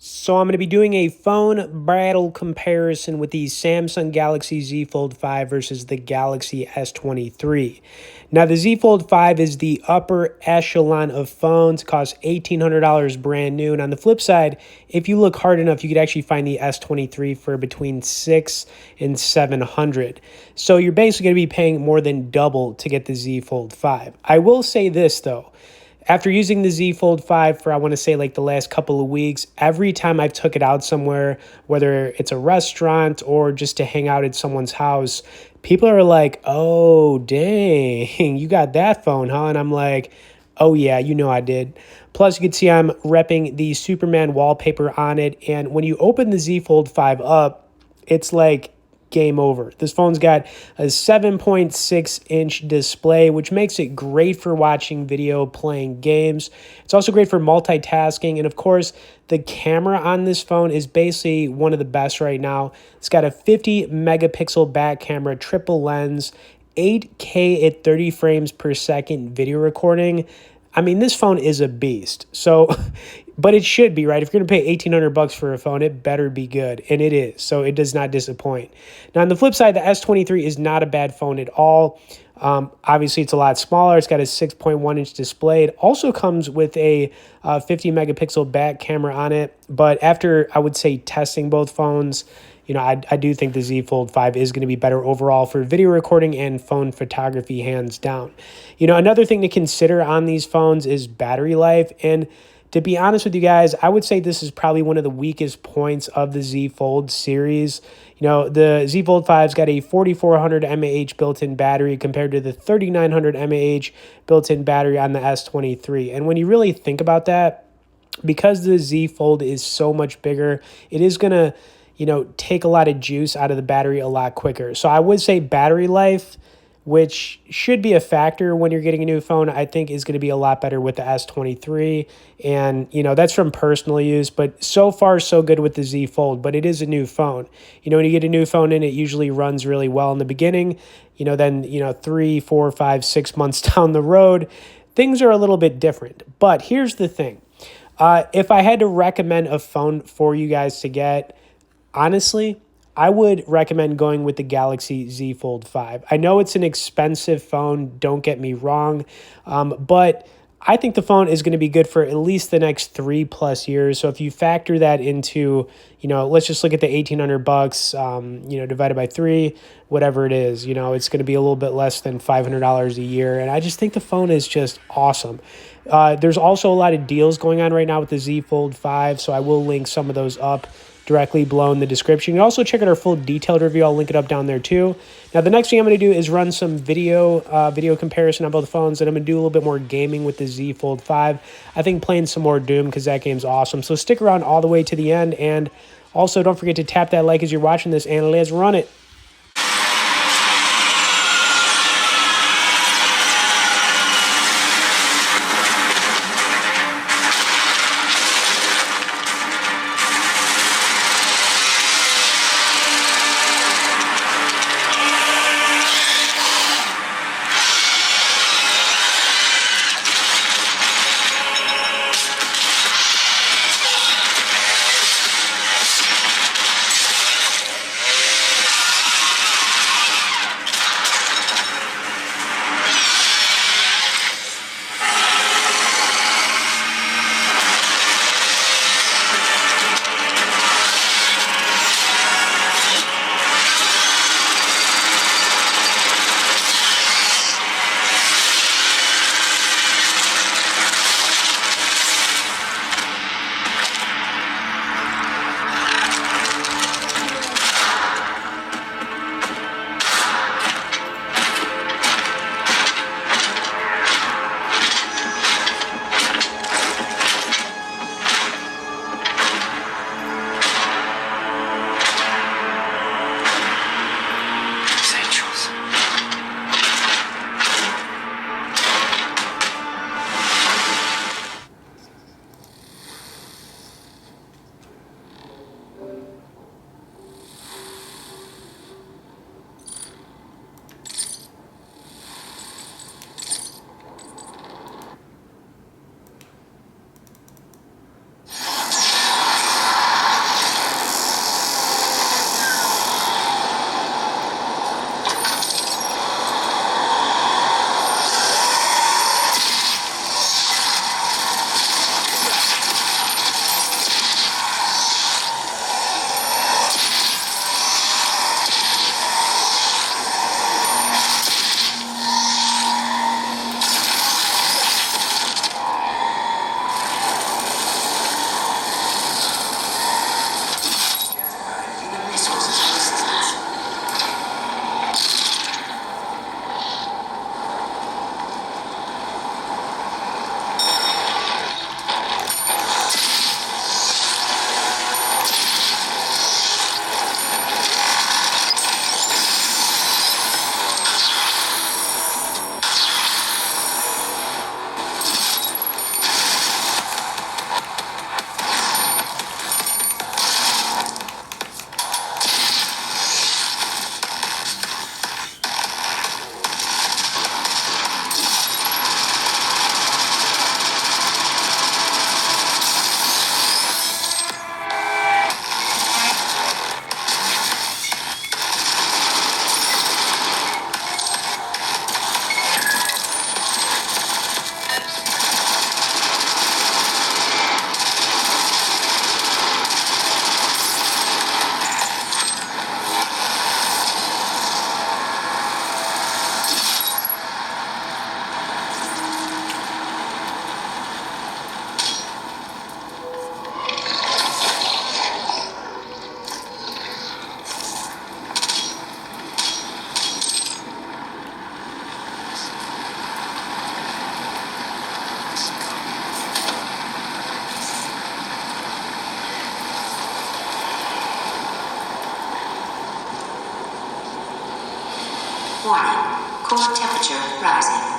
So I'm going to be doing a phone battle comparison with the Samsung Galaxy Z Fold 5 versus the Galaxy S23. Now the Z Fold 5 is the upper echelon of phones, costs $1,800 brand new. And on the flip side, if you look hard enough, you could actually find the S23 for between $600 and $700. So you're basically going to be paying more than double to get the Z Fold 5. I will say this though. After using the Z Fold 5 for, I want to say, like the last couple of weeks, every time I've took it out somewhere, whether it's a restaurant or just to hang out at someone's house, people are like, oh, dang, you got that phone, huh? And I'm like, oh, yeah, you know I did. Plus, you can see I'm repping the Superman wallpaper on it. And when you open the Z Fold 5 up, it's like game over. This phone's got a 7.6-inch display, which makes it great for watching video, playing games. It's also great for multitasking. And of course, the camera on this phone is basically one of the best right now. It's got a 50 megapixel back camera, triple lens, 8K at 30 frames per second video recording. I mean, this phone is a beast. So, but it should be, right? If you're going to pay $1,800 for a phone, it better be good. And it is. So it does not disappoint. Now, on the flip side, the S23 is not a bad phone at all. Obviously, it's a lot smaller. It's got a 6.1-inch display. It also comes with a 50 megapixel back camera on it. But after, I would say, testing both phones, you know, I do think the Z Fold 5 is going to be better overall for video recording and phone photography, hands down. You know, another thing to consider on these phones is battery life. And to be honest with you guys, I would say this is probably one of the weakest points of the Z Fold series. You know, the Z Fold 5's got a 4,400 mAh built-in battery compared to the 3,900 mAh built-in battery on the S23. And when you really think about that, because the Z Fold is so much bigger, it is going to, you know, take a lot of juice out of the battery a lot quicker. So I would say battery life, which should be a factor when you're getting a new phone, I think is going to be a lot better with the S23. And, you know, that's from personal use, but so far so good with the Z Fold, but it is a new phone. You know, when you get a new phone in, it usually runs really well in the beginning, you know, then, you know, 3, 4, 5, 6 months down the road, things are a little bit different. But here's the thing. If I had to recommend a phone for you guys to get, honestly, I would recommend going with the Galaxy Z Fold 5. I know it's an expensive phone, don't get me wrong, but I think the phone is going to be good for at least the next 3+ years. So if you factor that into, you know, let's just look at the $1,800, you know, divided by 3, whatever it is, you know, it's going to be a little bit less than $500 a year. And I just think the phone is just awesome. There's also a lot of deals going on right now with the Z Fold 5, so I will link some of those up directly below in the description. You can also check out our full detailed review. I'll link it up down there too. Now, the next thing I'm going to do is run some video comparison on both phones, and I'm going to do a little bit more gaming with the Z Fold 5. I think playing some more Doom because that game's awesome. So stick around all the way to the end, and also don't forget to tap that like as you're watching this, and let's run it. Warning, core temperature rising.